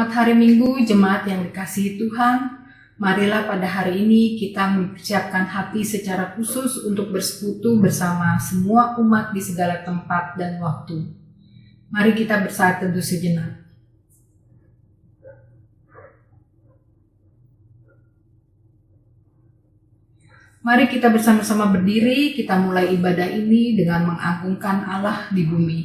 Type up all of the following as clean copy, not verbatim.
Selamat hari Minggu, jemaat yang dikasihi Tuhan. Marilah pada hari ini kita mempersiapkan hati secara khusus untuk bersekutu bersama semua umat di segala tempat dan waktu. Mari kita bersaat teduh sejenak. Mari kita bersama-sama berdiri, kita mulai ibadah ini dengan mengagungkan Allah di bumi.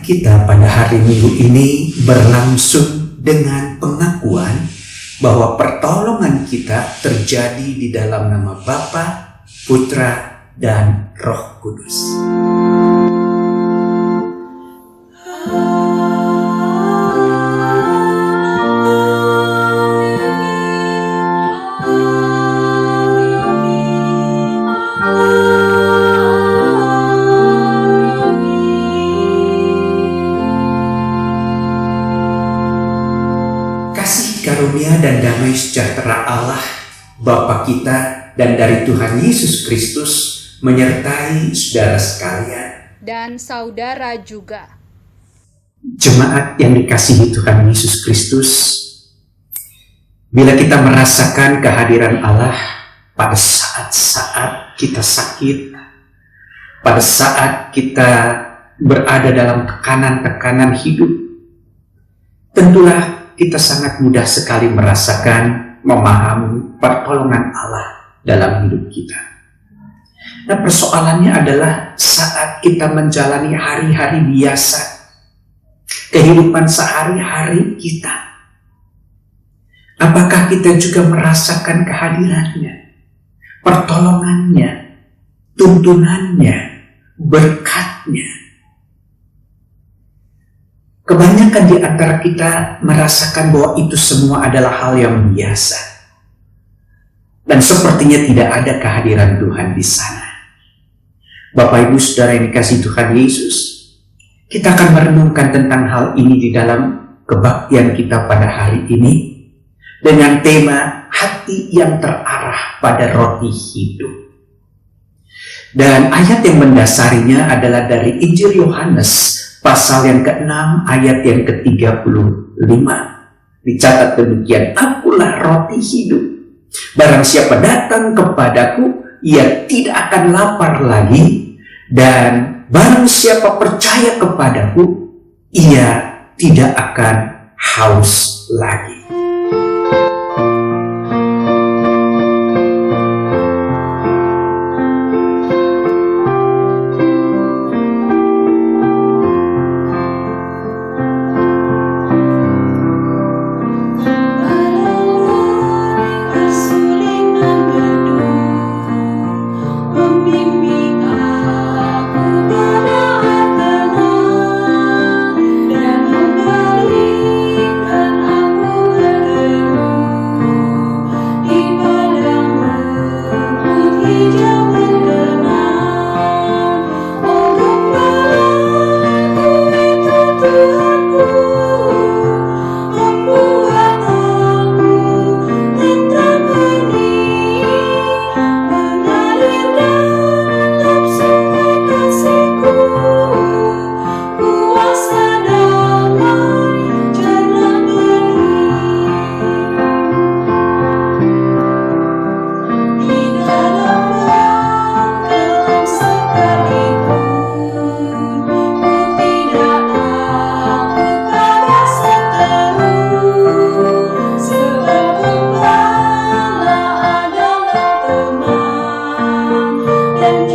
Kita pada hari Minggu ini berlangsung dengan pengakuan bahwa pertolongan kita terjadi di dalam nama Bapa, Putra, dan Roh Kudus. Karunia dan damai sejahtera Allah, Bapa kita, dan dari Tuhan Yesus Kristus menyertai saudara sekalian. Dan saudara juga. Jemaat yang dikasihi Tuhan Yesus Kristus, bila kita merasakan kehadiran Allah pada saat-saat kita sakit, pada saat kita berada dalam tekanan-tekanan hidup, tentulah kita sangat mudah sekali merasakan, memahami pertolongan Allah dalam hidup kita. Nah, persoalannya adalah saat kita menjalani hari-hari biasa, kehidupan sehari-hari kita, apakah kita juga merasakan kehadirannya, pertolongannya, tuntunannya, berkatnya? Kebanyakan di antara kita merasakan bahwa itu semua adalah hal yang biasa. Dan sepertinya tidak ada kehadiran Tuhan di sana. Bapak Ibu Saudara yang dikasihi Tuhan Yesus, kita akan merenungkan tentang hal ini di dalam kebaktian kita pada hari ini dengan tema hati yang terarah pada roti hidup. Dan ayat yang mendasarinya adalah dari Injil Yohanes pasal yang ke-6 ayat yang ke-35. Dicatat demikian, akulah roti hidup. Barang siapa datang kepadaku, ia tidak akan lapar lagi. Dan barang siapa percaya kepadaku, ia tidak akan haus lagi.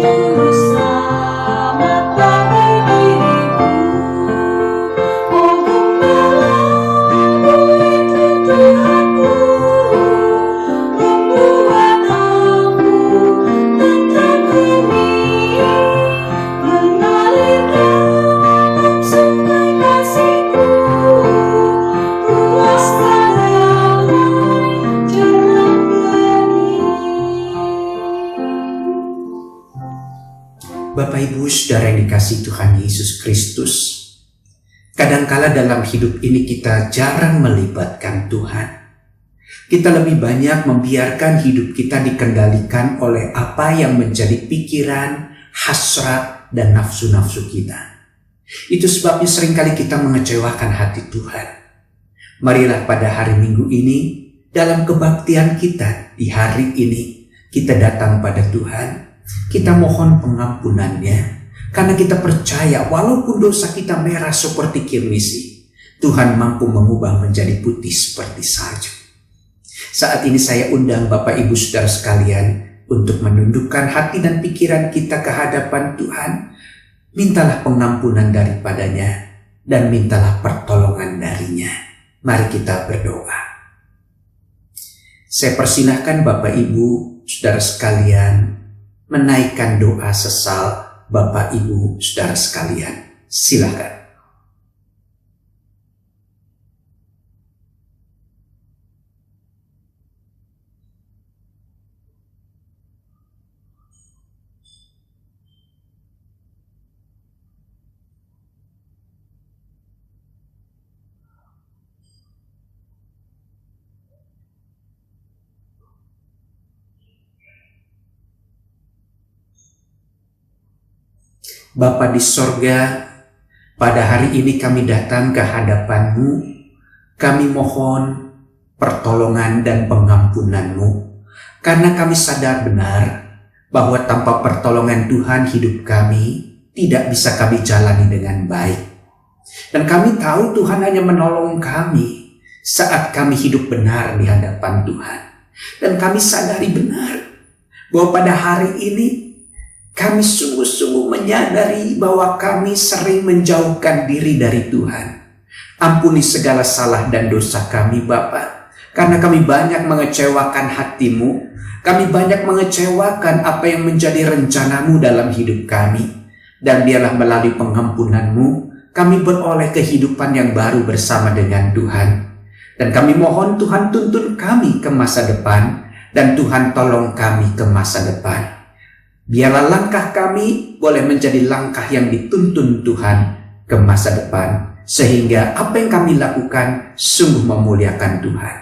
Juru selamat bagi diriku. Oh gembala itu Tuhanku, membuat aku tentram ini, mengalir dalam sungai kasih-Ku, luas damai jalan benih. Bapak Ibu Saudara yang dikasihi Tuhan Yesus Kristus, kadangkala dalam hidup ini kita jarang melibatkan Tuhan. Kita lebih banyak membiarkan hidup kita dikendalikan oleh apa yang menjadi pikiran, hasrat, dan nafsu-nafsu kita. Itu sebabnya seringkali kita mengecewakan hati Tuhan. Marilah pada hari Minggu ini, dalam kebaktian kita di hari ini, kita datang pada Tuhan. Kita mohon pengampunannya, karena kita percaya walaupun dosa kita merah seperti kirmisi, Tuhan mampu mengubah menjadi putih seperti salju. Saat ini saya undang Bapak Ibu Saudara sekalian untuk menundukkan hati dan pikiran kita ke hadapan Tuhan. Mintalah pengampunan daripadanya dan mintalah pertolongan darinya. Mari kita berdoa. Saya persilahkan Bapak Ibu Saudara sekalian menaikkan doa sesal Bapak Ibu Saudara sekalian. Silakan. Bapa di sorga, pada hari ini kami datang ke hadapan-Mu. Kami mohon pertolongan dan pengampunan-Mu, karena kami sadar benar bahwa tanpa pertolongan Tuhan hidup kami tidak bisa kami jalani dengan baik. Dan kami tahu Tuhan hanya menolong kami saat kami hidup benar di hadapan Tuhan. Dan kami sadari benar bahwa pada hari ini kami sungguh-sungguh menyadari bahwa kami sering menjauhkan diri dari Tuhan. Ampuni segala salah dan dosa kami Bapa, karena kami banyak mengecewakan hati-Mu. Kami banyak mengecewakan apa yang menjadi rencana-Mu dalam hidup kami. Dan biarlah melalui pengampunan-Mu, kami beroleh kehidupan yang baru bersama dengan Tuhan. Dan kami mohon Tuhan tuntun kami ke masa depan, dan Tuhan tolong kami ke masa depan. Biarlah langkah kami boleh menjadi langkah yang dituntun Tuhan ke masa depan, sehingga apa yang kami lakukan sungguh memuliakan Tuhan.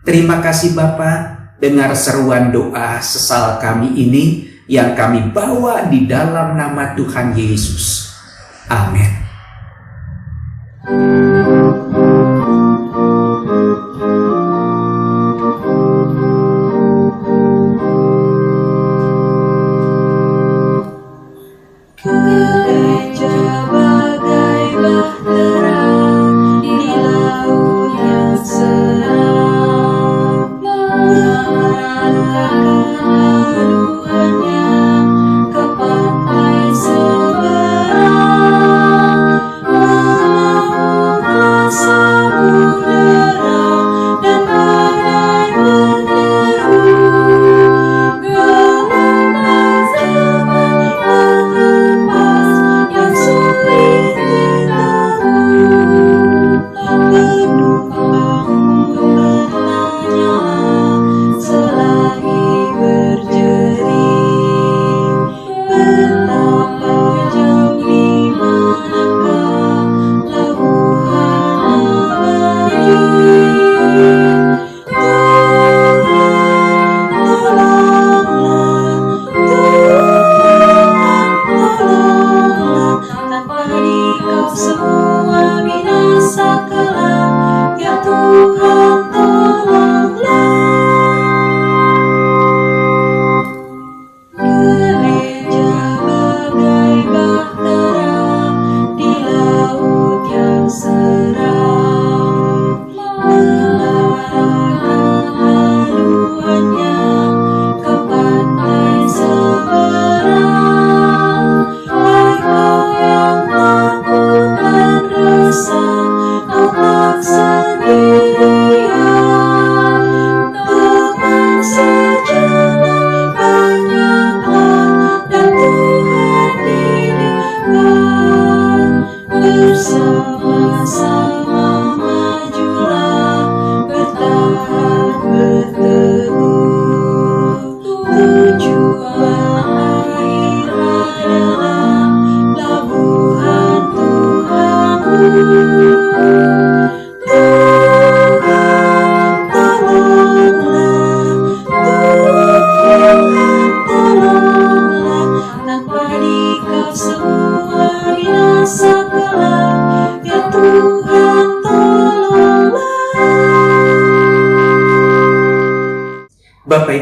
Terima kasih Bapa, dengar seruan doa sesal kami ini yang kami bawa di dalam nama Tuhan Yesus. Amin. Gereja bagai bahtera di laut yang seram, mengarahkan aduannya ke pantai seberang, melaut samudera dan badai menderu, gelombang zaman menghempas yang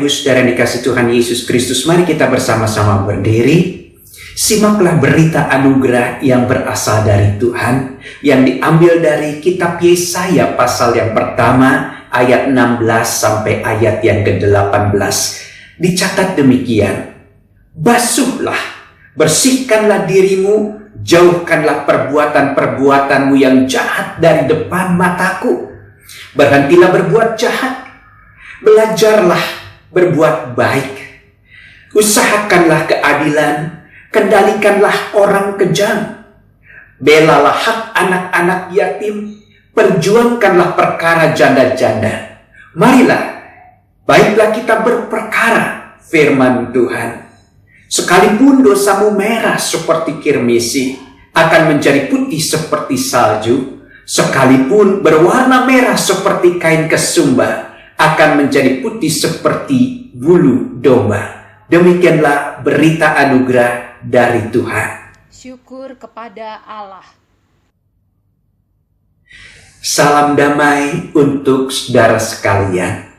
Ibu Saudara yang dikasih Tuhan Yesus Kristus, mari kita bersama-sama berdiri. Simaklah berita anugerah yang berasal dari Tuhan, yang diambil dari kitab Yesaya pasal yang pertama, ayat 16 sampai ayat yang ke-18. Dicatat demikian, basuhlah, bersihkanlah dirimu, jauhkanlah perbuatan-perbuatanmu yang jahat dari depan mataku. Berhentilah berbuat jahat, belajarlah berbuat baik. Usahakanlah keadilan, kendalikanlah orang kejam. Belalah hak anak-anak yatim, perjuangkanlah perkara janda-janda. Marilah, baiklah kita berperkara firman Tuhan. Sekalipun dosamu merah seperti kirmisi, akan menjadi putih seperti salju. Sekalipun berwarna merah seperti kain kesumba, akan menjadi putih seperti bulu domba. Demikianlah berita anugerah dari Tuhan. Syukur kepada Allah. Salam damai untuk saudara sekalian.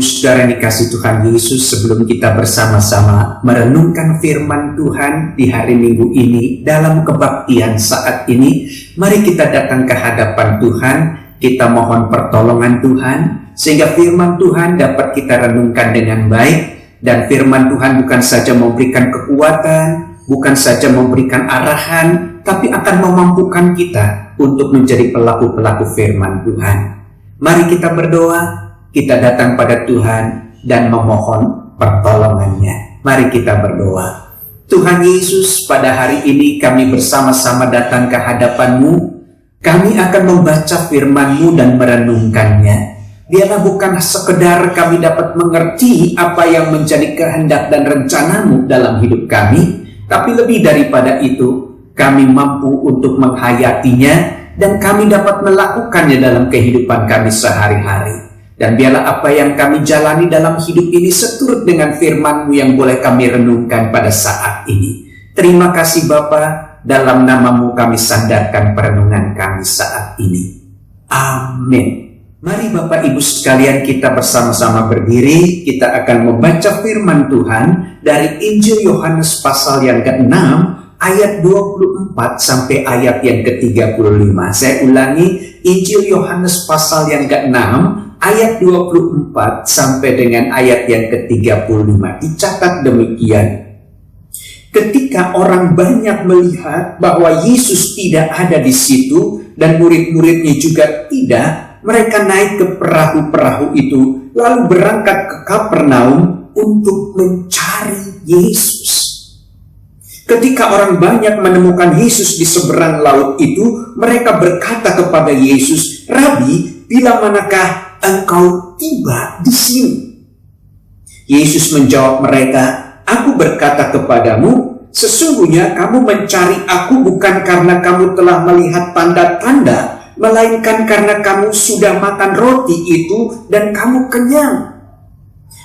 Saudara yang dikasih Tuhan Yesus, sebelum kita bersama-sama merenungkan firman Tuhan di hari Minggu ini dalam kebaktian saat ini, mari kita datang ke hadapan Tuhan, kita mohon pertolongan Tuhan, sehingga firman Tuhan dapat kita renungkan dengan baik. Dan firman Tuhan bukan saja memberikan kekuatan, bukan saja memberikan arahan, tapi akan memampukan kita untuk menjadi pelaku-pelaku firman Tuhan. Mari kita berdoa. Kita datang pada Tuhan dan memohon pertolongannya. Mari kita berdoa. Tuhan Yesus, pada hari ini kami bersama-sama datang ke hadapan-Mu. Kami akan membaca firman-Mu dan merenungkannya. Biarlah bukan sekedar kami dapat mengerti apa yang menjadi kehendak dan rencana-Mu dalam hidup kami, tapi lebih daripada itu, kami mampu untuk menghayatinya dan kami dapat melakukannya dalam kehidupan kami sehari-hari. Dan biarlah apa yang kami jalani dalam hidup ini seturut dengan firman-Mu yang boleh kami renungkan pada saat ini. Terima kasih Bapa, dalam nama-Mu kami sandarkan perenungan kami saat ini. Amin. Mari Bapak Ibu sekalian, kita bersama-sama berdiri. Kita akan membaca firman Tuhan dari Injil Yohanes pasal yang ke-6 ayat 24 sampai ayat yang ke-35. Saya ulangi, Injil Yohanes pasal yang ke-6 ayat 24 sampai dengan ayat yang ke-35. Dicatat demikian. Ketika orang banyak melihat bahwa Yesus tidak ada di situ dan murid-muridnya juga tidak, mereka naik ke perahu-perahu itu lalu berangkat ke Kapernaum untuk mencari Yesus. Ketika orang banyak menemukan Yesus di seberang laut itu, mereka berkata kepada Yesus, "Rabi, bila manakah Engkau tiba di sini?" Yesus menjawab mereka, "Aku berkata kepadamu, sesungguhnya kamu mencari aku bukan karena kamu telah melihat tanda-tanda, melainkan karena kamu sudah makan roti itu dan kamu kenyang.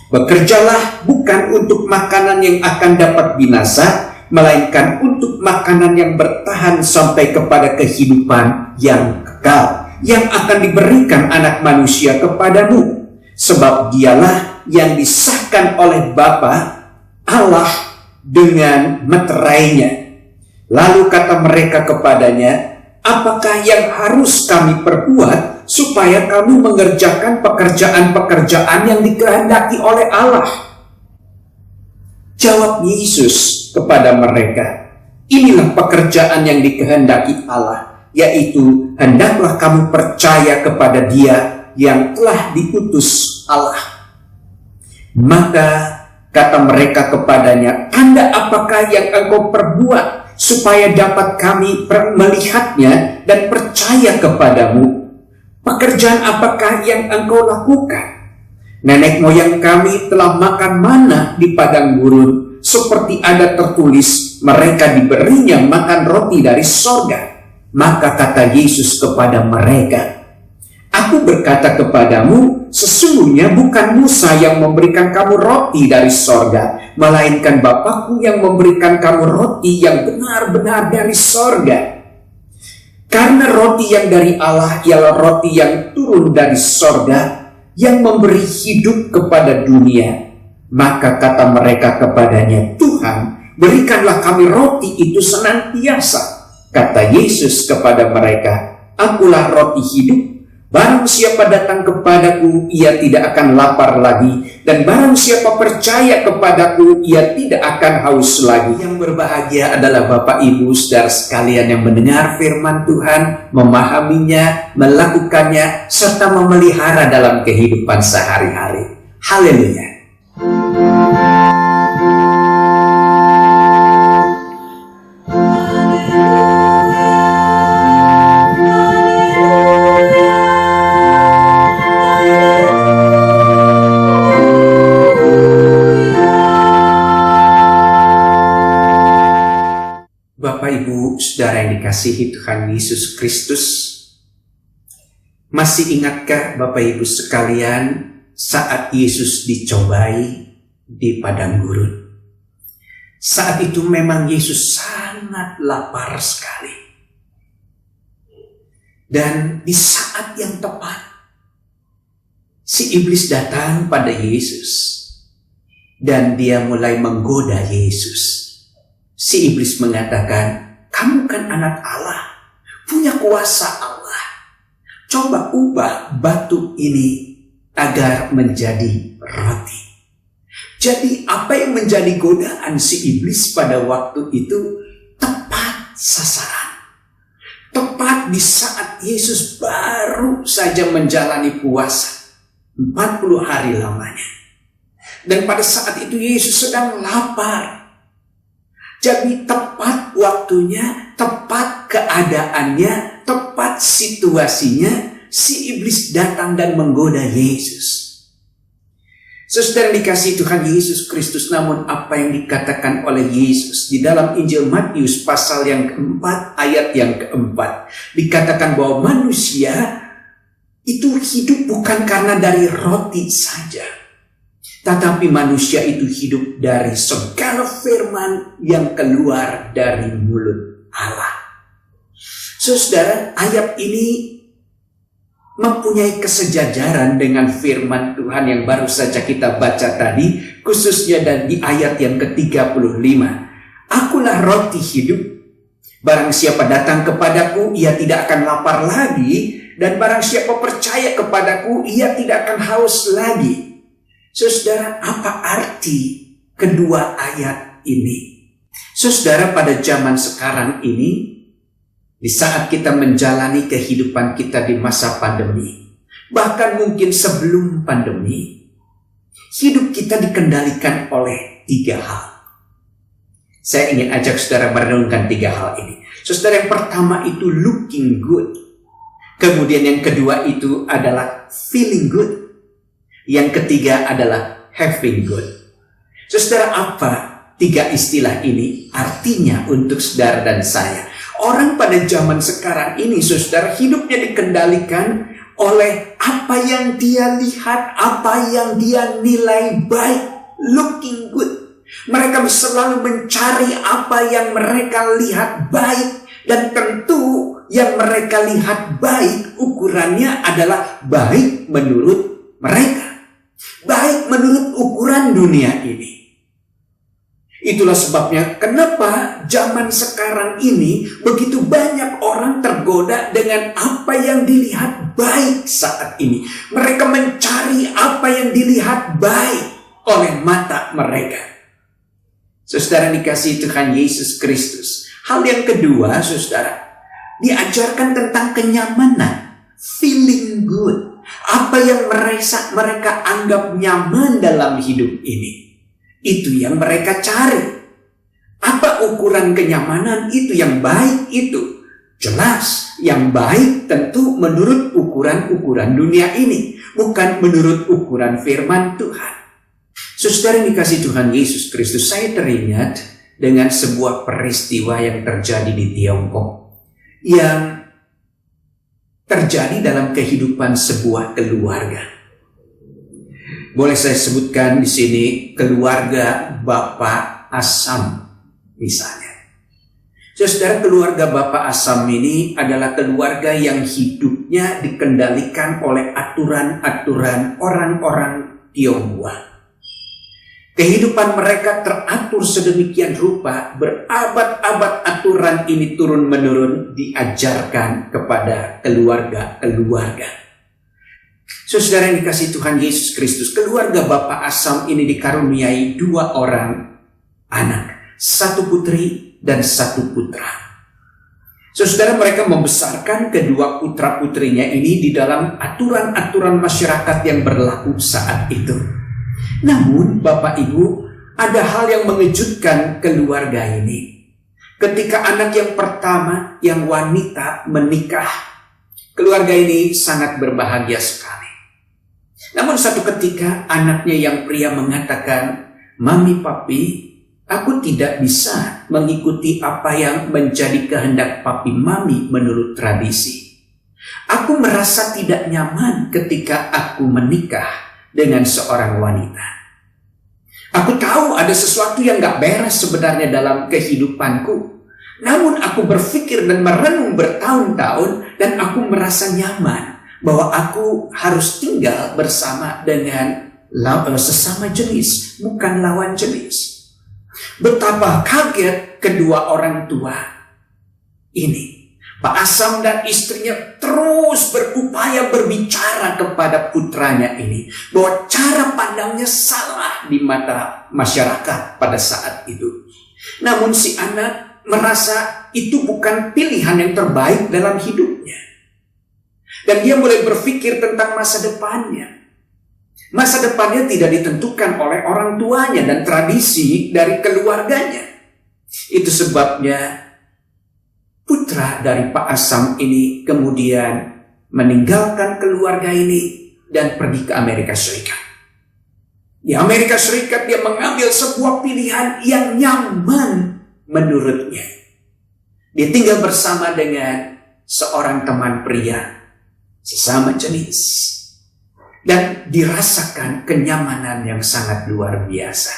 Bekerjalah bukan untuk makanan yang akan dapat binasa, melainkan untuk makanan yang bertahan sampai kepada kehidupan yang kekal, yang akan diberikan Anak Manusia kepadamu. Sebab dialah yang disahkan oleh Bapa Allah dengan meterainya. Lalu kata mereka kepadanya, apakah yang harus kami perbuat supaya kami mengerjakan pekerjaan-pekerjaan yang dikehendaki oleh Allah? Jawab Yesus kepada mereka, inilah pekerjaan yang dikehendaki Allah, yaitu hendaklah kamu percaya kepada Dia yang telah diutus Allah. Maka kata mereka kepadanya, tanda apakah yang engkau perbuat supaya dapat kami melihatnya dan percaya kepadamu? Pekerjaan apakah yang engkau lakukan? Nenek moyang kami telah makan mana di padang gurun, seperti ada tertulis, mereka diberinya makan roti dari sorga. Maka kata Yesus kepada mereka, aku berkata kepadamu, sesungguhnya bukan Musa yang memberikan kamu roti dari sorga, melainkan Bapakku yang memberikan kamu roti yang benar-benar dari sorga. Karena roti yang dari Allah ialah roti yang turun dari sorga, yang memberi hidup kepada dunia. Maka kata mereka kepadanya, Tuhan, berikanlah kami roti itu senantiasa. Kata Yesus kepada mereka, akulah roti hidup. Barang siapa datang kepadaku, ia tidak akan lapar lagi. Dan barang siapa percaya kepadaku, ia tidak akan haus lagi. Yang berbahagia adalah Bapak Ibu saudara sekalian yang mendengar firman Tuhan, memahaminya, melakukannya, serta memelihara dalam kehidupan sehari-hari. Haleluya. Bapak Ibu saudara yang dikasihi Tuhan Yesus Kristus, masih ingatkah Bapak Ibu sekalian saat Yesus dicobai di padang gurun? Saat itu memang Yesus sangat lapar sekali. Dan di saat yang tepat, si iblis datang pada Yesus dan dia mulai menggoda Yesus. Si iblis mengatakan, kamu kan anak Allah, punya kuasa Allah. Coba ubah batu ini agar menjadi roti. Jadi apa yang menjadi godaan si iblis pada waktu itu tepat sasaran. Tepat di saat Yesus baru saja menjalani puasa 40 hari lamanya. Dan pada saat itu Yesus sedang lapar. Jadi tepat waktunya, tepat keadaannya, tepat situasinya, si iblis datang dan menggoda Yesus. Saudara dikasihi Tuhan Yesus Kristus, namun apa yang dikatakan oleh Yesus di dalam Injil Matius pasal yang keempat, ayat yang keempat, dikatakan bahwa manusia itu hidup bukan karena dari roti saja, tetapi manusia itu hidup dari segala firman yang keluar dari mulut Allah. Saudara, ayat ini mempunyai kesejajaran dengan firman Tuhan yang baru saja kita baca tadi, khususnya dan di ayat yang ke-35. Akulah roti hidup. Barang siapa datang kepadaku, ia tidak akan lapar lagi. Dan barang siapa percaya kepadaku, ia tidak akan haus lagi. Saudara, apa arti kedua ayat ini? Saudara, pada zaman sekarang ini, di saat kita menjalani kehidupan kita di masa pandemi, bahkan mungkin sebelum pandemi, hidup kita dikendalikan oleh 3 hal. Saya ingin ajak saudara merenungkan 3 hal ini. Saudara, yang pertama itu looking good. Kemudian yang kedua itu adalah feeling good. Yang ketiga adalah having good. Saudara, apa 3 istilah ini artinya untuk saudara dan saya? Orang pada zaman sekarang ini, saudara, hidupnya dikendalikan oleh apa yang dia lihat, apa yang dia nilai baik, looking good. Mereka selalu mencari apa yang mereka lihat baik, dan tentu yang mereka lihat baik ukurannya adalah baik menurut mereka, baik menurut ukuran dunia ini. Itulah sebabnya kenapa zaman sekarang ini begitu banyak orang tergoda dengan apa yang dilihat baik saat ini. Mereka mencari apa yang dilihat baik oleh mata mereka. Saudara dikasihi Tuhan Yesus Kristus. Hal yang kedua, saudara, diajarkan tentang kenyamanan, feeling good. Apa yang mereka anggap nyaman dalam hidup ini. Itu yang mereka cari. Apa ukuran kenyamanan itu yang baik itu? Jelas, yang baik tentu menurut ukuran-ukuran dunia ini, bukan menurut ukuran firman Tuhan. Saudara yang dikasihi Tuhan Yesus Kristus, saya teringat dengan sebuah peristiwa yang terjadi di Tiongkok, yang terjadi dalam kehidupan sebuah keluarga. Boleh saya sebutkan di sini keluarga Bapak Asam misalnya. Saudara, keluarga Bapak Asam ini adalah keluarga yang hidupnya dikendalikan oleh aturan-aturan orang-orang Tionghoa. Kehidupan mereka teratur sedemikian rupa, berabad-abad aturan ini turun-menurun diajarkan kepada keluarga-keluarga. Saudara yang dikasihi Tuhan Yesus Kristus, keluarga Bapak Asam ini dikaruniai 2 orang anak, 1 putri dan 1 putra. Saudara, mereka membesarkan kedua putra-putrinya ini di dalam aturan-aturan masyarakat yang berlaku saat itu. Namun, Bapak Ibu, ada hal yang mengejutkan keluarga ini. Ketika anak yang pertama, yang wanita, menikah, keluarga ini sangat berbahagia sekali. Namun satu ketika anaknya yang pria mengatakan, "Mami, Papi, aku tidak bisa mengikuti apa yang menjadi kehendak Papi Mami menurut tradisi. Aku merasa tidak nyaman ketika aku menikah dengan seorang wanita. Aku tahu ada sesuatu yang gak beres sebenarnya dalam kehidupanku. Namun aku berpikir dan merenung bertahun-tahun dan aku merasa nyaman bahwa aku harus tinggal bersama dengan sesama jenis, bukan lawan jenis." Betapa kaget kedua orang tua ini. Pak Asam dan istrinya terus berupaya berbicara kepada putranya ini bahwa cara pandangnya salah di mata masyarakat pada saat itu. Namun si anak merasa itu bukan pilihan yang terbaik dalam hidupnya. Dan dia mulai berpikir tentang masa depannya. Masa depannya tidak ditentukan oleh orang tuanya dan tradisi dari keluarganya. Itu sebabnya putra dari Pak Asam ini kemudian meninggalkan keluarga ini dan pergi ke Amerika Serikat. Di Amerika Serikat dia mengambil sebuah pilihan yang nyaman menurutnya. Dia tinggal bersama dengan seorang teman pria sesama jenis, dan dirasakan kenyamanan yang sangat luar biasa.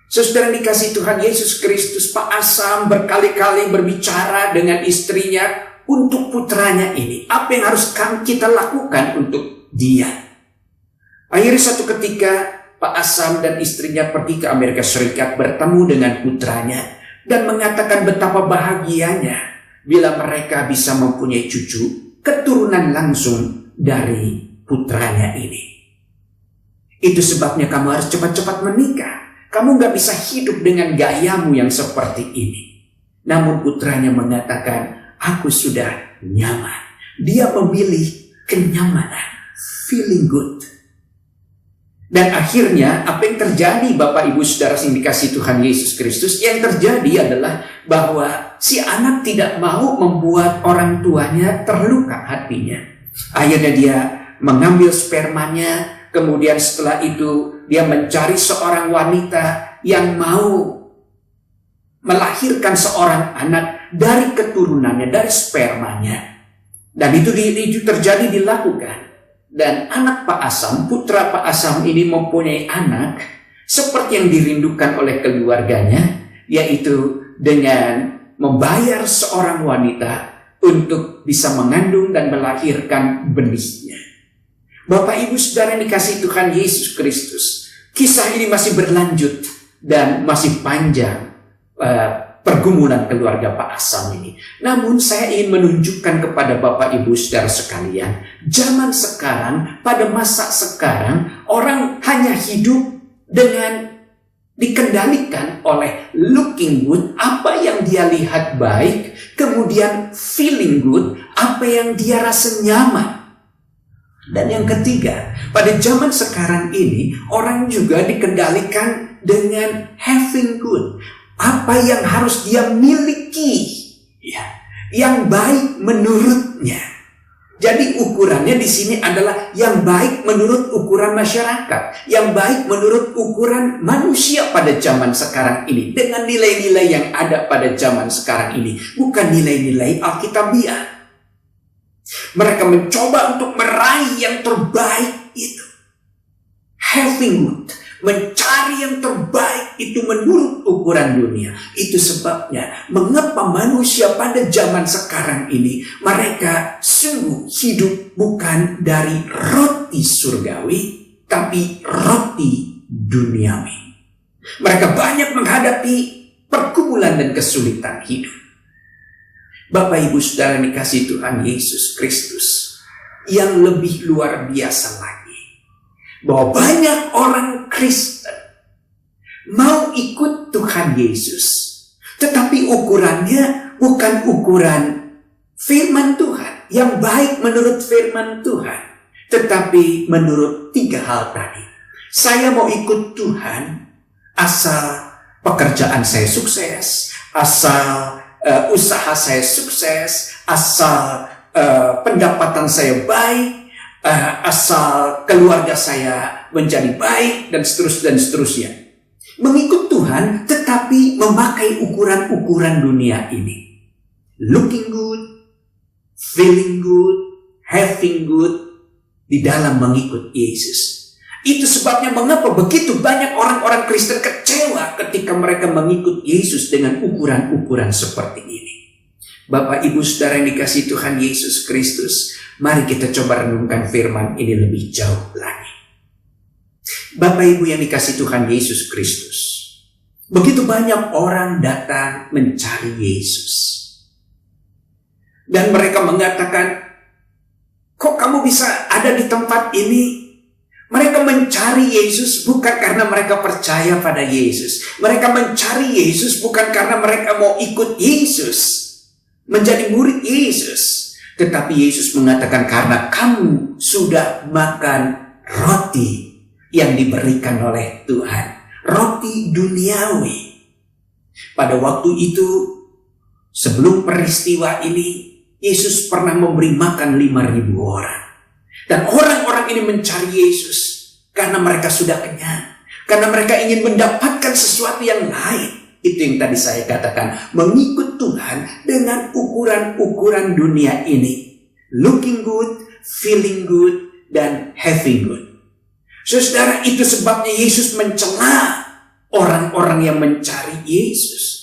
Saudara dikasihi Tuhan Yesus Kristus, Pak Asam berkali-kali berbicara dengan istrinya untuk putranya ini. Apa yang harus kita lakukan untuk dia? Akhirnya satu ketika Pak Asam dan istrinya pergi ke Amerika Serikat bertemu dengan putranya dan mengatakan betapa bahagianya bila mereka bisa mempunyai cucu keturunan langsung dari putranya ini. Itu sebabnya kamu harus cepat-cepat menikah. Kamu gak bisa hidup dengan gayamu yang seperti ini. Namun putranya mengatakan, aku sudah nyaman. Dia memilih kenyamanan, feeling good. Dan akhirnya apa yang terjadi Bapak Ibu Saudara yang dikasihi Tuhan Yesus Kristus, yang terjadi adalah bahwa si anak tidak mau membuat orang tuanya terluka hatinya. Akhirnya dia mengambil spermanya, kemudian setelah itu dia mencari seorang wanita yang mau melahirkan seorang anak dari keturunannya, dari spermanya. Dan itu terjadi dilakukan. Dan anak Pak Asam, putra Pak Asam ini mempunyai anak seperti yang dirindukan oleh keluarganya, yaitu dengan membayar seorang wanita untuk bisa mengandung dan melahirkan benihnya. Bapak Ibu Saudara yang dikasihi Tuhan Yesus Kristus, kisah ini masih berlanjut dan masih panjang pergumulan keluarga Pak Asam ini. Namun saya ingin menunjukkan kepada Bapak Ibu Saudara sekalian, zaman sekarang, pada masa sekarang, orang hanya hidup dengan dikendalikan oleh looking good, apa yang dia lihat baik, kemudian feeling good, apa yang dia rasa nyaman. Dan yang ketiga, pada zaman sekarang ini, orang juga dikendalikan dengan having good, apa yang harus dia miliki, ya, yang baik menurutnya. Jadi ukurannya di sini adalah yang baik menurut ukuran masyarakat, yang baik menurut ukuran manusia pada zaman sekarang ini, dengan nilai-nilai yang ada pada zaman sekarang ini, bukan nilai-nilai Alkitabiah. Mereka mencoba untuk meraih yang terbaik itu, having good, mencari yang terbaik itu menurut ukuran dunia. Itu sebabnya mengapa manusia pada zaman sekarang ini mereka sungguh hidup bukan dari roti surgawi, tapi roti duniawi. Mereka banyak menghadapi pergumulan dan kesulitan hidup. Bapak Ibu Saudara dikasihi Tuhan Yesus Kristus, yang lebih luar biasa lagi, bahwa banyak orang Kristen mau ikut Tuhan Yesus, tetapi ukurannya bukan ukuran firman Tuhan, yang baik menurut firman Tuhan, tetapi menurut 3 hal tadi. Saya mau ikut Tuhan asal pekerjaan saya sukses, asal usaha saya sukses, asal pendapatan saya baik, asal keluarga saya menjadi baik, dan seterusnya. Mengikut Tuhan tetapi memakai ukuran-ukuran dunia ini. Looking good, feeling good, having good di dalam mengikut Yesus. Itu sebabnya mengapa begitu banyak orang-orang Kristen kecewa ketika mereka mengikut Yesus dengan ukuran-ukuran seperti ini. Bapak Ibu Saudara yang dikasihi Tuhan Yesus Kristus, mari kita coba renungkan firman ini lebih jauh lagi. Bapak Ibu yang dikasihi Tuhan Yesus Kristus, begitu banyak orang datang mencari Yesus. Dan mereka mengatakan, kok kamu bisa ada di tempat ini? Mereka mencari Yesus bukan karena mereka percaya pada Yesus. Mereka mencari Yesus bukan karena mereka mau ikut Yesus, menjadi murid Yesus. Tetapi Yesus mengatakan, karena kamu sudah makan roti yang diberikan oleh Tuhan, roti duniawi. Pada waktu itu, sebelum peristiwa ini, Yesus pernah memberi makan 5.000 orang. Dan orang-orang ini mencari Yesus karena mereka sudah kenyang, karena mereka ingin mendapatkan sesuatu yang lain. Itu yang tadi saya katakan, mengikut Tuhan dengan ukuran-ukuran dunia ini. Looking good, feeling good, dan having good. Saudara, itu sebabnya Yesus mencela orang-orang yang mencari Yesus.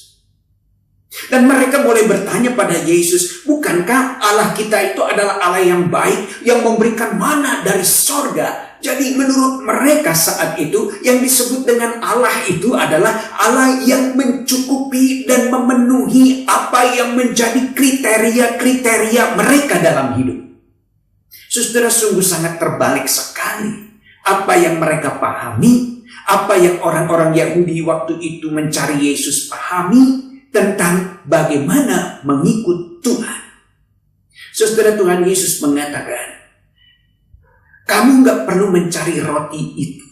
Dan mereka boleh bertanya pada Yesus, bukankah Allah kita itu adalah Allah yang baik, yang memberikan mana dari sorga? Jadi menurut mereka saat itu, yang disebut dengan Allah itu adalah Allah yang mencukupi dan memenuhi apa yang menjadi kriteria-kriteria mereka dalam hidup. Saudara, sungguh sangat terbalik sekali apa yang mereka pahami, apa yang orang-orang Yahudi waktu itu mencari Yesus pahami tentang bagaimana mengikut Tuhan. Saudara, Tuhan Yesus mengatakan, kamu gak perlu mencari roti itu,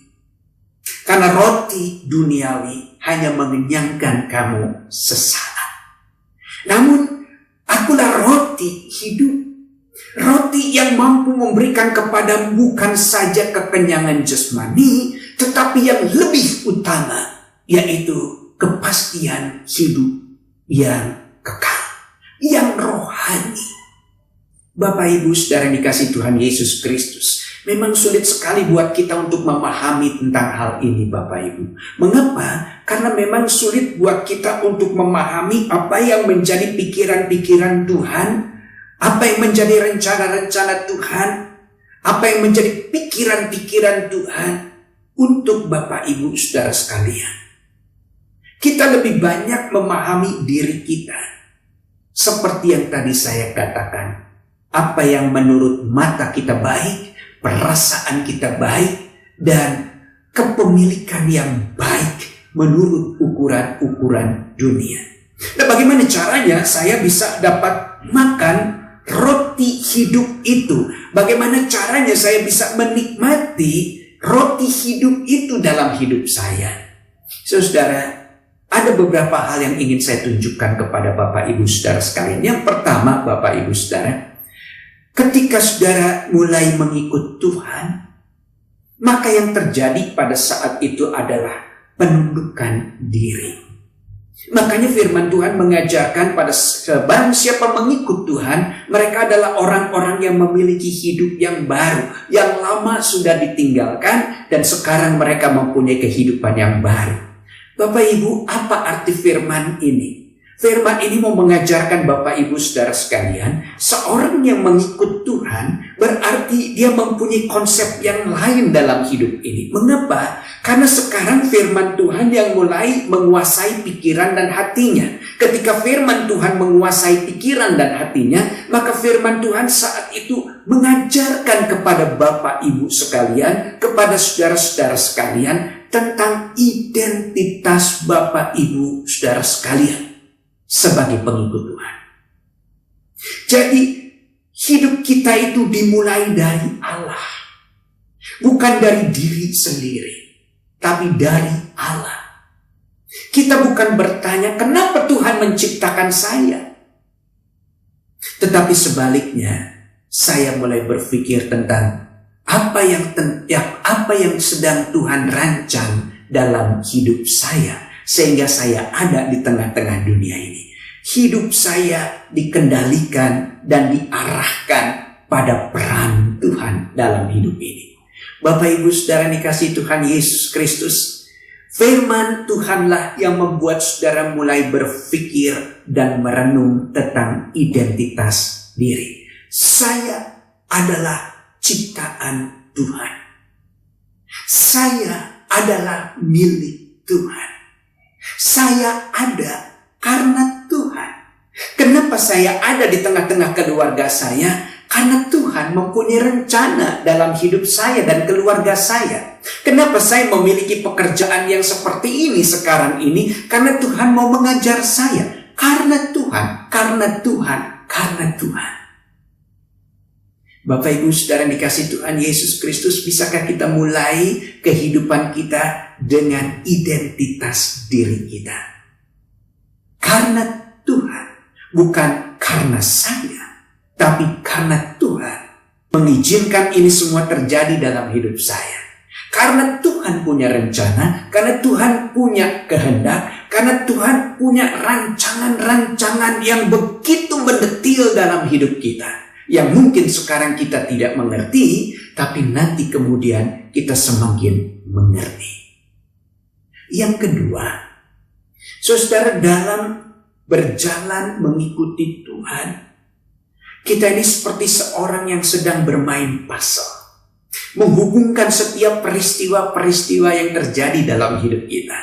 karena roti duniawi hanya mengenyangkan kamu sesaat. Namun, akulah roti hidup, roti yang mampu memberikan kepadamu bukan saja kekenyangan jasmani, tetapi yang lebih utama, yaitu kepastian hidup yang kekal, yang rohani. Bapak Ibu Saudara yang dikasihi Tuhan Yesus Kristus, memang sulit sekali buat kita untuk memahami tentang hal ini Bapak Ibu. Mengapa? Karena memang sulit buat kita untuk memahami apa yang menjadi pikiran-pikiran Tuhan, apa yang menjadi rencana-rencana Tuhan, apa yang menjadi pikiran-pikiran Tuhan untuk Bapak Ibu Saudara sekalian. Kita lebih banyak memahami diri kita. Seperti yang tadi saya katakan, apa yang menurut mata kita baik, perasaan kita baik, dan kepemilikan yang baik menurut ukuran-ukuran dunia. Nah, bagaimana caranya saya bisa dapat makan roti hidup itu? Bagaimana caranya saya bisa menikmati roti hidup itu dalam hidup saya? Saudara, ada beberapa hal yang ingin saya tunjukkan kepada Bapak Ibu Saudara sekalian. Yang pertama, Bapak Ibu Saudara, ketika saudara mulai mengikut Tuhan, maka yang terjadi pada saat itu adalah penundukan diri. Makanya firman Tuhan mengajarkan pada barang siapa mengikut Tuhan, mereka adalah orang-orang yang memiliki hidup yang baru. Yang lama sudah ditinggalkan dan sekarang mereka mempunyai kehidupan yang baru. Bapak Ibu, apa arti firman ini? Firman ini mau mengajarkan Bapak Ibu Saudara sekalian, seorang yang mengikut Tuhan berarti dia mempunyai konsep yang lain dalam hidup ini. Mengapa? Karena sekarang firman Tuhan yang mulai menguasai pikiran dan hatinya. Ketika firman Tuhan menguasai pikiran dan hatinya, maka firman Tuhan saat itu mengajarkan kepada Bapak Ibu sekalian, kepada saudara-saudara sekalian, tentang identitas Bapak Ibu Saudara sekalian sebagai pengikut Tuhan. Jadi hidup kita itu dimulai dari Allah. Bukan dari diri sendiri, tapi dari Allah. Kita bukan bertanya kenapa Tuhan menciptakan saya. Tetapi sebaliknya, saya mulai berpikir tentang apa yang sedang Tuhan rancang dalam hidup saya, sehingga saya ada di tengah-tengah dunia ini. Hidup saya dikendalikan dan diarahkan pada peran Tuhan dalam hidup ini. Bapak Ibu Saudara dikasihi Tuhan Yesus Kristus, firman Tuhanlah yang membuat saudara mulai berpikir dan merenung tentang identitas diri. Saya adalah ciptaan Tuhan. Saya adalah milik Tuhan. Saya ada karena Tuhan. Kenapa saya ada di tengah-tengah keluarga saya? Karena Tuhan mempunyai rencana dalam hidup saya dan keluarga saya. Kenapa saya memiliki pekerjaan yang seperti ini sekarang ini? Karena Tuhan mau mengajar saya. Karena Tuhan, karena Tuhan, karena Tuhan. Bapak Ibu Saudara yang dikasihi Tuhan Yesus Kristus, bisakah kita mulai kehidupan kita dengan identitas diri kita? Karena Tuhan, bukan karena saya, tapi karena Tuhan mengizinkan ini semua terjadi dalam hidup saya. Karena Tuhan punya rencana, karena Tuhan punya kehendak, karena Tuhan punya rancangan-rancangan yang begitu mendetil dalam hidup kita, yang mungkin sekarang kita tidak mengerti, tapi nanti kemudian kita semakin mengerti. Yang kedua, saudara, dalam berjalan mengikuti Tuhan, kita ini seperti seorang yang sedang bermain puzzle, menghubungkan setiap peristiwa-peristiwa yang terjadi dalam hidup kita.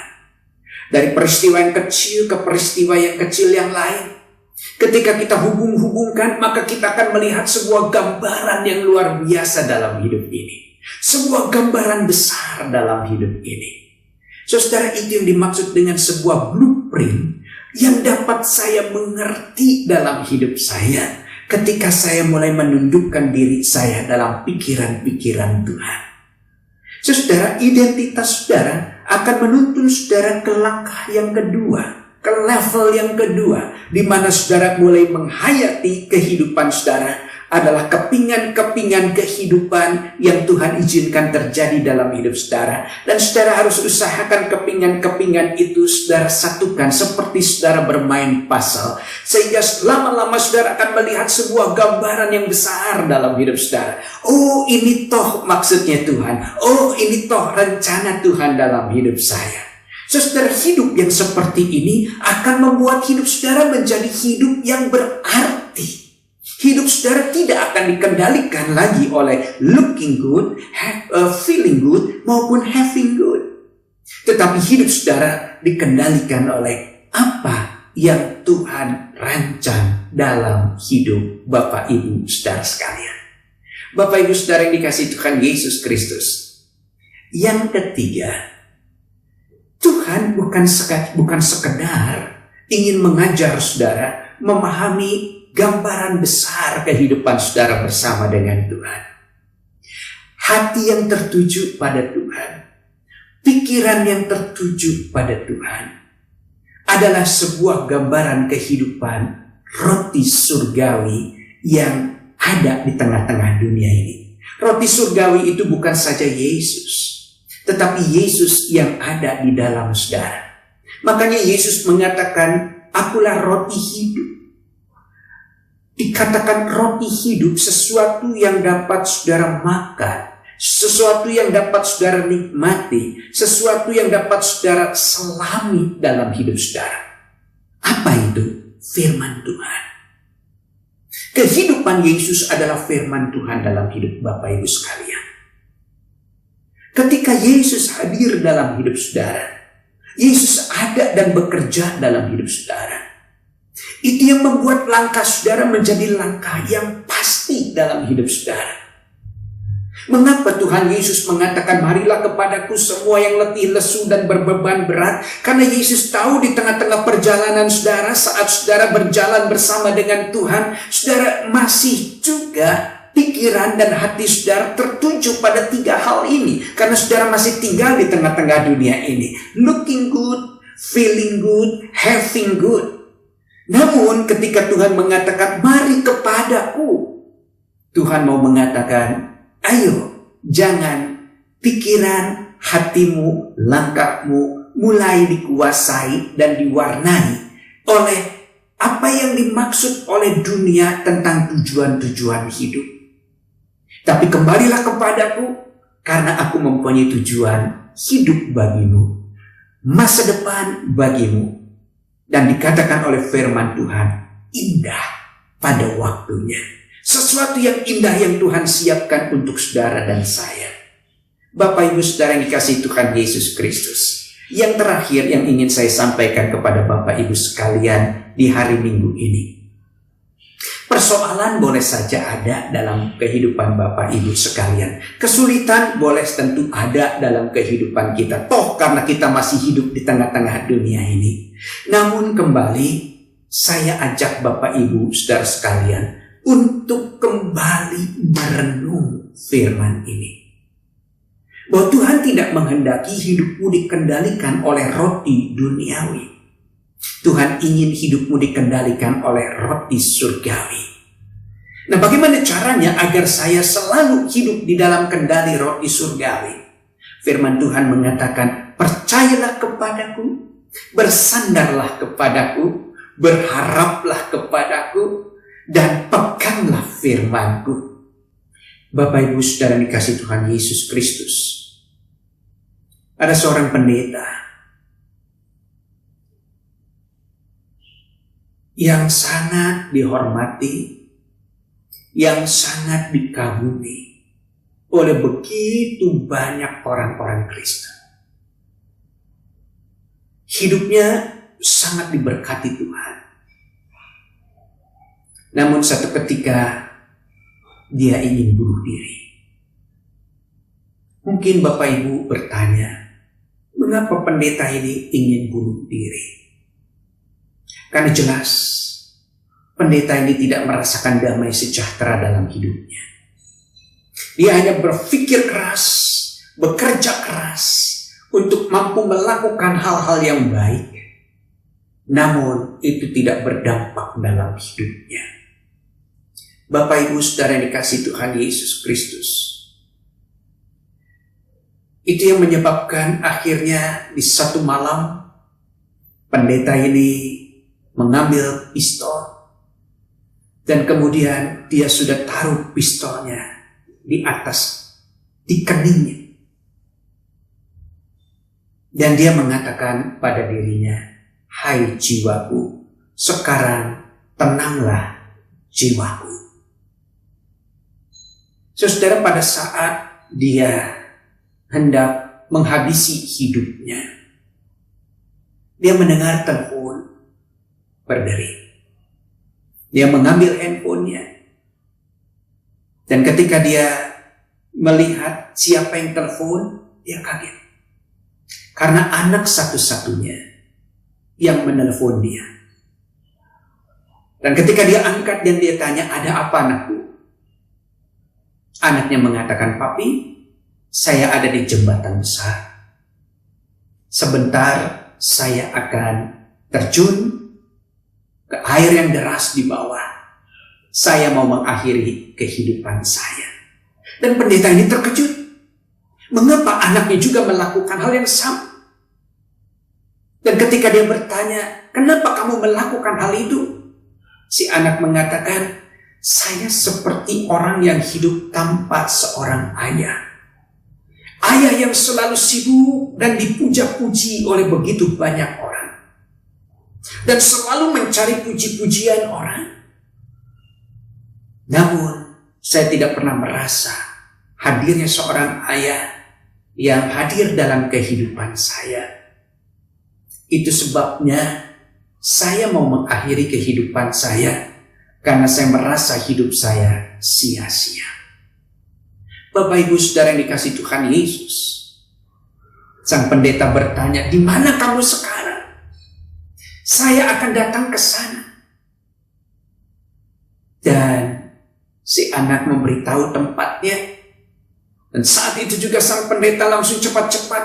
Dari peristiwa yang kecil ke peristiwa yang kecil yang lain. Ketika kita hubung-hubungkan, maka kita akan melihat sebuah gambaran yang luar biasa dalam hidup ini. Sebuah gambaran besar dalam hidup ini. Saudara, itu yang dimaksud dengan sebuah blueprint yang dapat saya mengerti dalam hidup saya ketika saya mulai menundukkan diri saya dalam pikiran-pikiran Tuhan. Saudara, identitas saudara akan menuntun saudara ke langkah yang kedua, ke level yang kedua, di mana saudara mulai menghayati kehidupan saudara adalah kepingan-kepingan kehidupan yang Tuhan izinkan terjadi dalam hidup saudara. Dan saudara harus usahakan kepingan-kepingan itu saudara satukan seperti saudara bermain puzzle. Sehingga lama-lama saudara akan melihat sebuah gambaran yang besar dalam hidup saudara. Oh, ini toh maksudnya Tuhan. Oh, ini toh rencana Tuhan dalam hidup saya. Saudara, hidup yang seperti ini akan membuat hidup saudara menjadi hidup yang berarti. Hidup saudara tidak akan dikendalikan lagi oleh looking good, feeling good, maupun having good. Tetapi hidup saudara dikendalikan oleh apa yang Tuhan rancang dalam hidup Bapak Ibu saudara sekalian. Bapak Ibu saudara yang dikasihi Tuhan Yesus Kristus. Yang ketiga, Tuhan bukan sekedar ingin mengajar saudara memahami gambaran besar kehidupan saudara bersama dengan Tuhan. Hati yang tertuju pada Tuhan, pikiran yang tertuju pada Tuhan adalah sebuah gambaran kehidupan roti surgawi yang ada di tengah-tengah dunia ini. Roti surgawi itu bukan saja Yesus, tetapi Yesus yang ada di dalam saudara. Makanya Yesus mengatakan, "Akulah roti hidup." Dikatakan roti hidup, sesuatu yang dapat saudara makan, sesuatu yang dapat saudara nikmati, sesuatu yang dapat saudara selami dalam hidup saudara. Apa itu? Firman Tuhan. Kehidupan Yesus adalah firman Tuhan dalam hidup Bapak Ibu sekalian. Ketika Yesus hadir dalam hidup saudara, Yesus ada dan bekerja dalam hidup saudara. Itu yang membuat langkah saudara menjadi langkah yang pasti dalam hidup saudara. Mengapa Tuhan Yesus mengatakan, "Marilah kepadaku semua yang letih, lesu, dan berbeban berat"? Karena Yesus tahu di tengah-tengah perjalanan saudara, saat saudara berjalan bersama dengan Tuhan, saudara masih juga pikiran dan hati saudara tertuju pada 3 hal ini. Karena saudara masih tinggal di tengah-tengah dunia ini. Looking good, feeling good, having good. Namun ketika Tuhan mengatakan, "Mari kepadaku", Tuhan mau mengatakan, ayo jangan pikiran, hatimu, langkahmu mulai dikuasai dan diwarnai oleh apa yang dimaksud oleh dunia tentang tujuan-tujuan hidup. Tapi kembalilah kepadaku, karena aku mempunyai tujuan hidup bagimu, masa depan bagimu. Dan dikatakan oleh firman Tuhan, indah pada waktunya. Sesuatu yang indah yang Tuhan siapkan untuk saudara dan saya. Bapak Ibu saudara yang dikasihi Tuhan Yesus Kristus. Yang terakhir yang ingin saya sampaikan kepada Bapak Ibu sekalian di hari Minggu ini. Persoalan boleh saja ada dalam kehidupan Bapak Ibu sekalian. Kesulitan boleh tentu ada dalam kehidupan kita. Toh karena kita masih hidup di tengah-tengah dunia ini. Namun kembali saya ajak Bapak Ibu saudara sekalian untuk kembali merenung firman ini. Bahwa Tuhan tidak menghendaki hidupmu dikendalikan oleh roti duniawi. Tuhan ingin hidupmu dikendalikan oleh roti surgawi. Nah, bagaimana caranya agar saya selalu hidup di dalam kendali roti surgawi? Firman Tuhan mengatakan, percayalah kepadaku, bersandarlah kepadaku, berharaplah kepadaku, dan peganglah firman-Ku. Bapak Ibu saudara dikasihi Tuhan Yesus Kristus. Ada seorang pendeta yang sangat dihormati, yang sangat dikagumi oleh begitu banyak orang-orang Kristen. Hidupnya sangat diberkati Tuhan. Namun satu ketika dia ingin bunuh diri. Mungkin Bapak Ibu bertanya, mengapa pendeta ini ingin bunuh diri? Karena jelas pendeta ini tidak merasakan damai sejahtera dalam hidupnya. Dia hanya berpikir keras, bekerja keras untuk mampu melakukan hal-hal yang baik. Namun itu tidak berdampak dalam hidupnya. Bapak Ibu Saudara yang dikasihi Tuhan Yesus Kristus, itu yang menyebabkan akhirnya di satu malam pendeta ini mengambil pistol dan kemudian dia sudah taruh pistolnya di atas, di keningnya. Dan dia mengatakan pada dirinya, "Hai jiwaku, sekarang tenanglah jiwaku." Saudara, pada saat dia hendak menghabisi hidupnya, dia mendengar telepon berdering. Dia mengambil handphonenya. Dan ketika dia melihat siapa yang telepon, dia kaget. Karena anak satu-satunya yang menelepon dia. Dan ketika dia angkat dan dia tanya, "Ada apa, anakku?" Anaknya mengatakan, "Papi, saya ada di jembatan besar. Sebentar saya akan terjun ke air yang deras di bawah. Saya mau mengakhiri kehidupan saya." Dan pendeta ini terkejut. Mengapa anaknya juga melakukan hal yang sama? Dan ketika dia bertanya, "Kenapa kamu melakukan hal itu?" Si anak mengatakan, "Saya seperti orang yang hidup tanpa seorang ayah. Ayah yang selalu sibuk dan dipuja-puji oleh begitu banyak orang. Dan selalu mencari puji-pujian orang. Namun, saya tidak pernah merasa hadirnya seorang ayah yang hadir dalam kehidupan saya. Itu sebabnya saya mau mengakhiri kehidupan saya karena saya merasa hidup saya sia-sia." Bapak Ibu Saudara yang dikasihi Tuhan Yesus, sang pendeta bertanya, "Di mana kamu sekarang? Saya akan datang ke sana." Dan si anak memberitahu tempatnya. Dan saat itu juga sang pendeta langsung cepat-cepat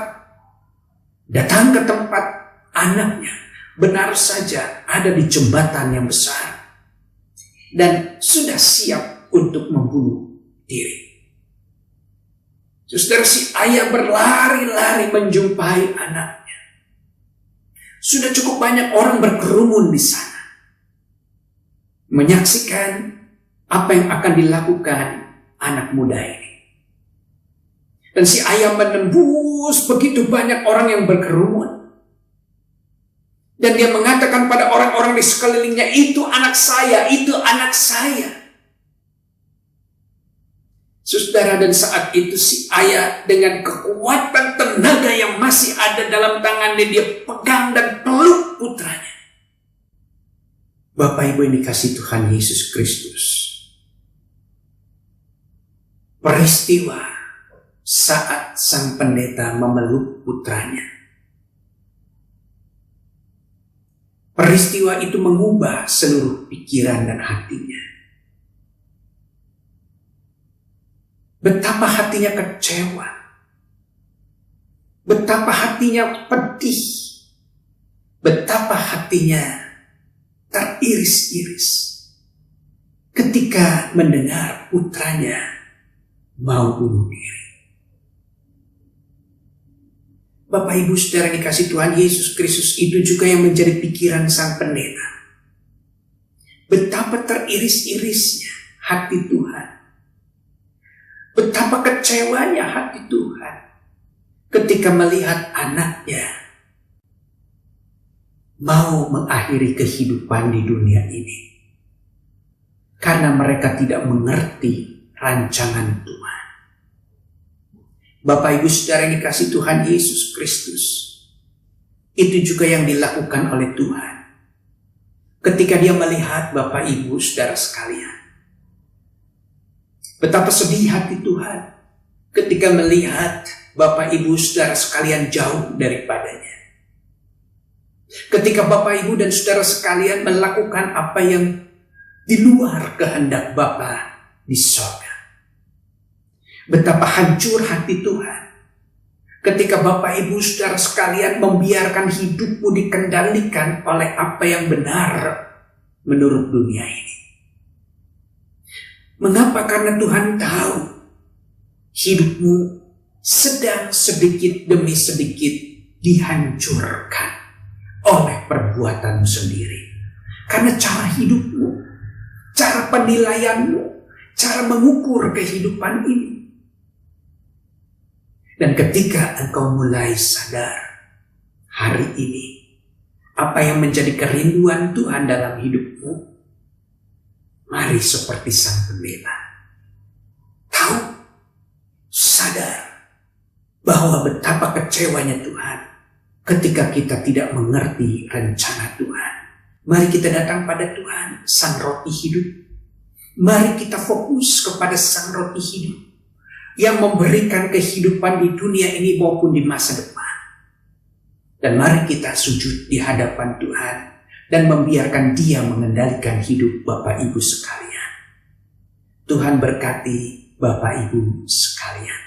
datang ke tempat anaknya. Benar saja ada di jembatan yang besar. Dan sudah siap untuk membunuh diri. Saudara, si ayah berlari-lari menjumpai anaknya. Sudah cukup banyak orang berkerumun di sana, menyaksikan apa yang akan dilakukan anak muda ini. Dan si ayah menembus begitu banyak orang yang berkerumun. Dan dia mengatakan pada orang-orang di sekelilingnya, "Itu anak saya, itu anak saya." Saudara, dan saat itu si ayah dengan kekuatan tenaga yang masih ada dalam tangannya, dia pegang dan peluk putranya. Bapak Ibu yang dikasihi Tuhan Yesus Kristus, peristiwa saat sang pendeta memeluk putranya, peristiwa itu mengubah seluruh pikiran dan hatinya. Betapa hatinya kecewa, betapa hatinya pedih, betapa hatinya teriris-iris ketika mendengar putranya mau bunuh diri. Bapak Ibu Saudara yang dikasihi Tuhan Yesus Kristus, itu juga yang menjadi pikiran sang pendeta. Betapa teriris-irisnya hati Tuhan. Betapa kecewanya hati Tuhan ketika melihat anaknya mau mengakhiri kehidupan di dunia ini. Karena mereka tidak mengerti rancangan Tuhan. Bapak Ibu Saudara yang dikasihi Tuhan Yesus Kristus, itu juga yang dilakukan oleh Tuhan ketika dia melihat Bapak Ibu Saudara sekalian. Betapa sedih hati Tuhan ketika melihat Bapak Ibu Saudara sekalian jauh daripadanya. Ketika Bapak Ibu dan Saudara sekalian melakukan apa yang di luar kehendak Bapa di sorga. Betapa hancur hati Tuhan ketika Bapak Ibu Saudara sekalian membiarkan hidupmu dikendalikan oleh apa yang benar menurut dunia ini. Mengapa? Karena Tuhan tahu hidupmu sedang sedikit demi sedikit dihancurkan oleh perbuatanmu sendiri. Karena cara hidupmu, cara penilaianmu, cara mengukur kehidupan ini. Dan ketika engkau mulai sadar hari ini apa yang menjadi kerinduan Tuhan dalam hidupmu, mari seperti sang pendeta, tahu, sadar bahwa betapa kecewanya Tuhan ketika kita tidak mengerti rencana Tuhan. Mari kita datang pada Tuhan, sang roti hidup. Mari kita fokus kepada sang roti hidup yang memberikan kehidupan di dunia ini maupun di masa depan. Dan mari kita sujud di hadapan Tuhan dan membiarkan Dia mengendalikan hidup Bapak Ibu sekalian. Tuhan berkati Bapak Ibu sekalian.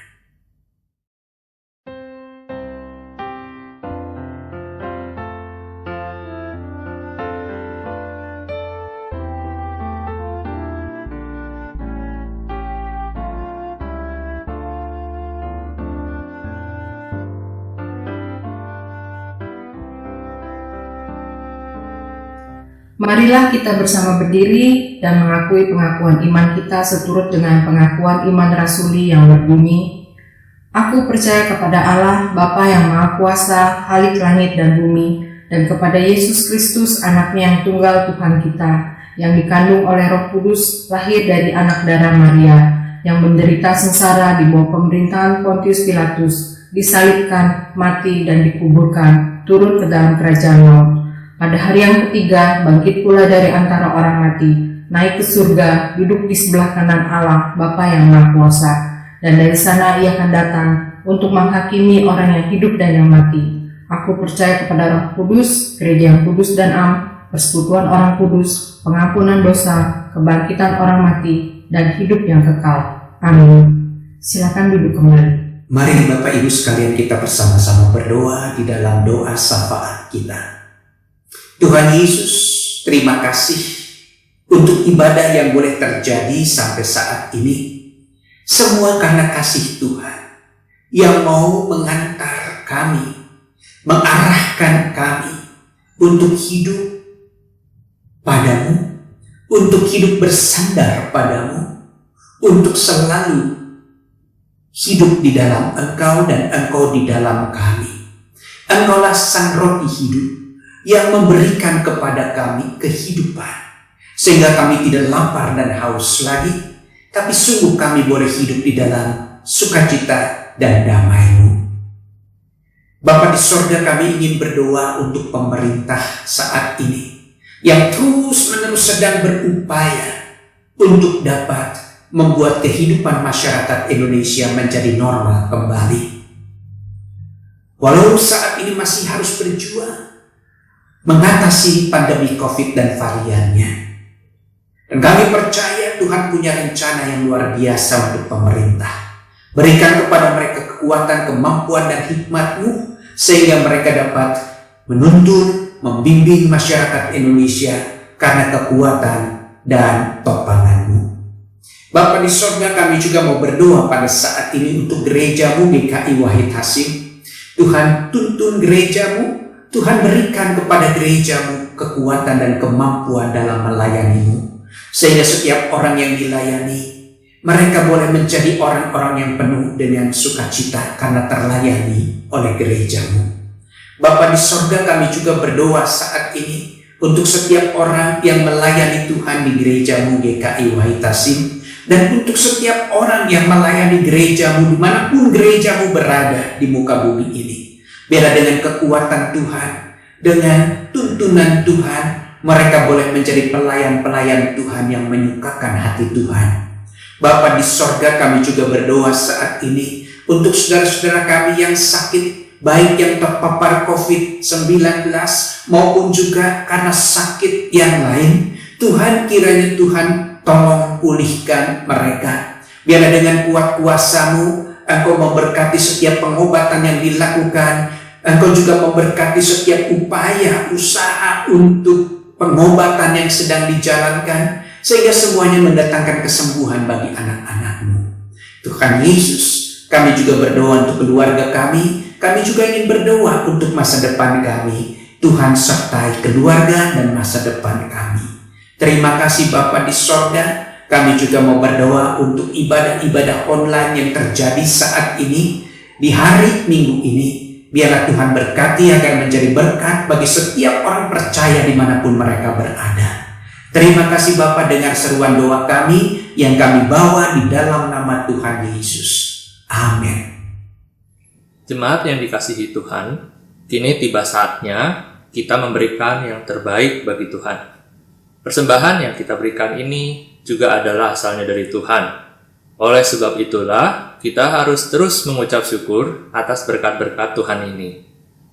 Marilah kita bersama berdiri dan mengakui pengakuan iman kita seturut dengan pengakuan iman rasuli yang berbunyi, Aku percaya kepada Allah, Bapa yang Maha Kuasa, Khalik langit dan bumi, dan kepada Yesus Kristus, Anaknya yang tunggal Tuhan kita, yang dikandung oleh Roh Kudus, lahir dari anak darah Maria, yang menderita sengsara di bawah pemerintahan Pontius Pilatus, disalibkan, mati, dan dikuburkan, turun ke dalam kerajaan maut. Pada hari yang ketiga, bangkit pula dari antara orang mati, naik ke surga, duduk di sebelah kanan Allah, Bapa yang Maha Kuasa, dan dari sana Ia akan datang untuk menghakimi orang yang hidup dan yang mati. Aku percaya kepada Roh Kudus, gereja yang kudus dan am, persekutuan orang kudus, pengampunan dosa, kebangkitan orang mati, dan hidup yang kekal. Amin. Silakan duduk kembali. Mari Bapak Ibu sekalian kita bersama-sama berdoa di dalam doa syafaat kita. Tuhan Yesus, terima kasih untuk ibadah yang boleh terjadi sampai saat ini. Semua karena kasih Tuhan yang mau mengantar kami, mengarahkan kami untuk hidup padamu, untuk hidup bersandar padamu, untuk selalu hidup di dalam Engkau dan Engkau di dalam kami. Engkaulah sang roti hidup yang memberikan kepada kami kehidupan, sehingga kami tidak lapar dan haus lagi, tapi sungguh kami boleh hidup di dalam sukacita dan damai-Mu. Bapa di sorga, kami ingin berdoa untuk pemerintah saat ini, yang terus-menerus sedang berupaya untuk dapat membuat kehidupan masyarakat Indonesia menjadi normal kembali. Walau saat ini masih harus berjuang mengatasi pandemi COVID dan variannya. Dan kami percaya Tuhan punya rencana yang luar biasa untuk pemerintah. Berikan kepada mereka kekuatan, kemampuan, dan hikmat-Mu, sehingga mereka dapat menuntun, membimbing masyarakat Indonesia karena kekuatan dan topangan-Mu. Bapa di sorga, kami juga mau berdoa pada saat ini untuk gereja-Mu GKI Wahid Hasim. Tuhan, tuntun gereja-Mu, Tuhan berikan kepada gereja-Mu kekuatan dan kemampuan dalam melayani-Mu, sehingga setiap orang yang dilayani, mereka boleh menjadi orang-orang yang penuh dengan sukacita karena terlayani oleh gereja-Mu. Bapa di sorga, kami juga berdoa saat ini untuk setiap orang yang melayani Tuhan di gereja-Mu GKI Wahid Hasim, dan untuk setiap orang yang melayani gereja-Mu dimanapun gereja-Mu berada di muka bumi ini. Biarlah dengan kekuatan Tuhan, dengan tuntunan Tuhan, mereka boleh menjadi pelayan-pelayan Tuhan yang menyukakan hati Tuhan. Bapa di sorga, kami juga berdoa saat ini untuk saudara-saudara kami yang sakit, baik yang terpapar COVID-19 maupun juga karena sakit yang lain. Tuhan, kiranya Tuhan tolong pulihkan mereka. Biarlah dengan kuat kuasa-Mu, Engkau memberkati setiap pengobatan yang dilakukan. Engkau juga memberkati setiap upaya, usaha untuk pengobatan yang sedang dijalankan, sehingga semuanya mendatangkan kesembuhan bagi anak-anak-Mu. Tuhan Yesus, kami juga berdoa untuk keluarga kami juga ingin berdoa untuk masa depan kami. Tuhan sertai keluarga dan masa depan kami. Terima kasih Bapa di sorga. Kami juga mau berdoa untuk ibadah-ibadah online yang terjadi saat ini, di hari Minggu ini. Biarlah Tuhan berkati agar menjadi berkat bagi setiap orang percaya dimanapun mereka berada. Terima kasih Bapa, dengar seruan doa kami yang kami bawa di dalam nama Tuhan Yesus. Amin. Jemaat yang dikasihi Tuhan, kini tiba saatnya kita memberikan yang terbaik bagi Tuhan. Persembahan yang kita berikan ini juga adalah asalnya dari Tuhan. Oleh sebab itulah, kita harus terus mengucap syukur atas berkat-berkat Tuhan ini.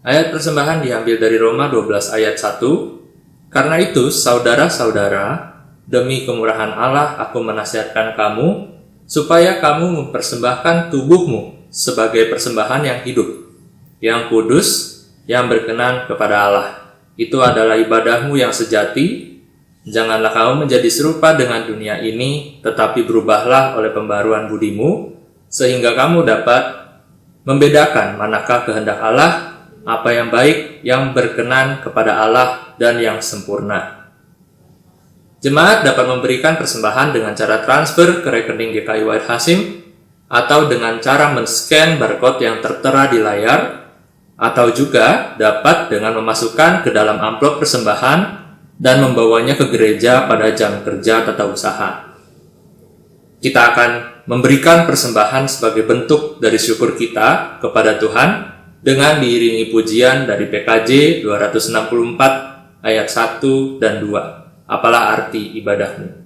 Ayat persembahan diambil dari Roma 12 ayat 1. Karena itu, saudara-saudara, demi kemurahan Allah aku menasihatkan kamu, supaya kamu mempersembahkan tubuhmu sebagai persembahan yang hidup, yang kudus, yang berkenan kepada Allah. Itu adalah ibadahmu yang sejati. Janganlah kamu menjadi serupa dengan dunia ini, tetapi berubahlah oleh pembaruan budimu, sehingga kamu dapat membedakan manakah kehendak Allah, apa yang baik, yang berkenan kepada Allah, dan yang sempurna. Jemaat dapat memberikan persembahan dengan cara transfer ke rekening GKI Wahid Hasim, atau dengan cara men-scan barcode yang tertera di layar, atau juga dapat dengan memasukkan ke dalam amplop persembahan dan membawanya ke gereja pada jam kerja tata usaha. Kita akan memberikan persembahan sebagai bentuk dari syukur kita kepada Tuhan dengan diiringi pujian dari PKJ 264 ayat 1 dan 2. Apalah arti ibadahmu? Apalah arti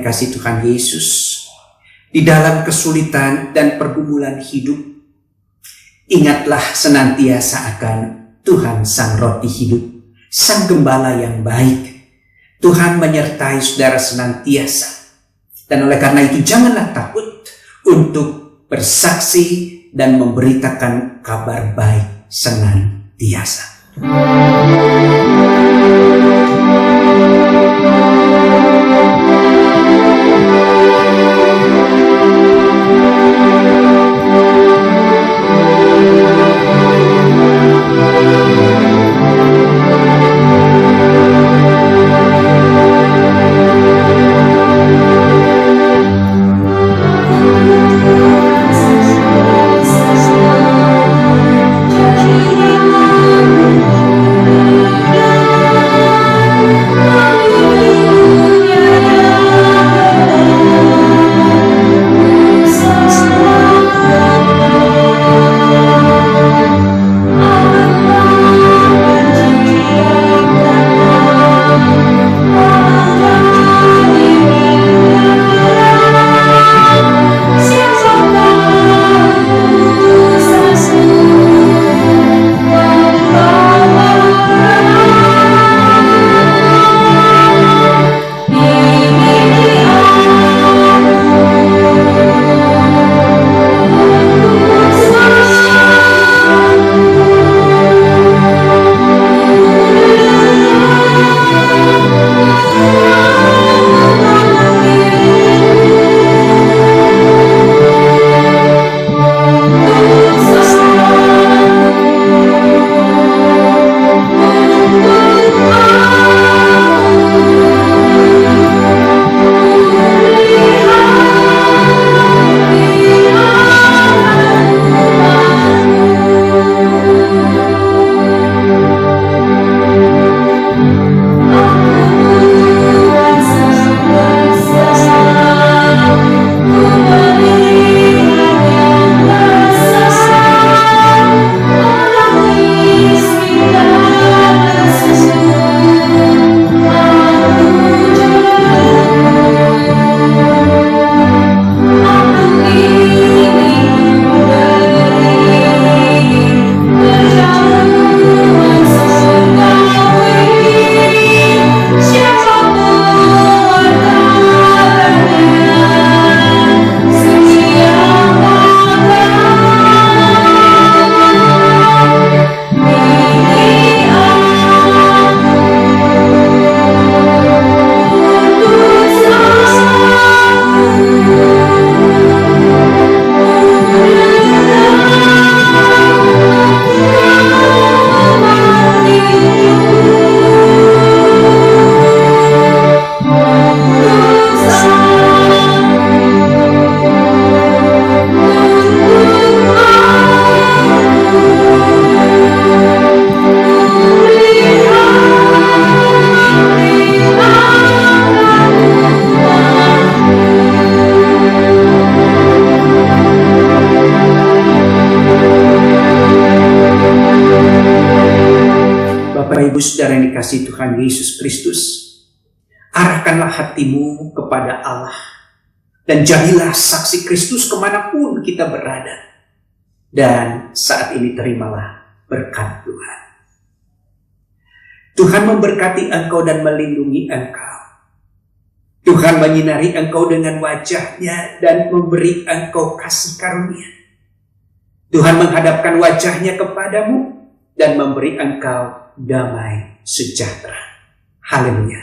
dikasihi Tuhan Yesus, di dalam kesulitan dan pergumulan hidup, ingatlah senantiasa akan Tuhan Sang Roti Hidup, Sang Gembala yang baik. Tuhan menyertai saudara senantiasa. Dan oleh karena itu janganlah takut untuk bersaksi dan memberitakan kabar baik senantiasa. Bapak Ibu Saudara yang dikasihi Tuhan Yesus Kristus, arahkanlah hatimu kepada Allah dan jadilah saksi Kristus kemanapun kita berada. Dan saat ini terimalah berkat Tuhan. Tuhan memberkati engkau dan melindungi engkau. Tuhan menyinari engkau dengan wajah-Nya dan memberi engkau kasih karunia. Tuhan menghadapkan wajah-Nya kepadamu dan memberi engkau damai sejahtera. Haleluya.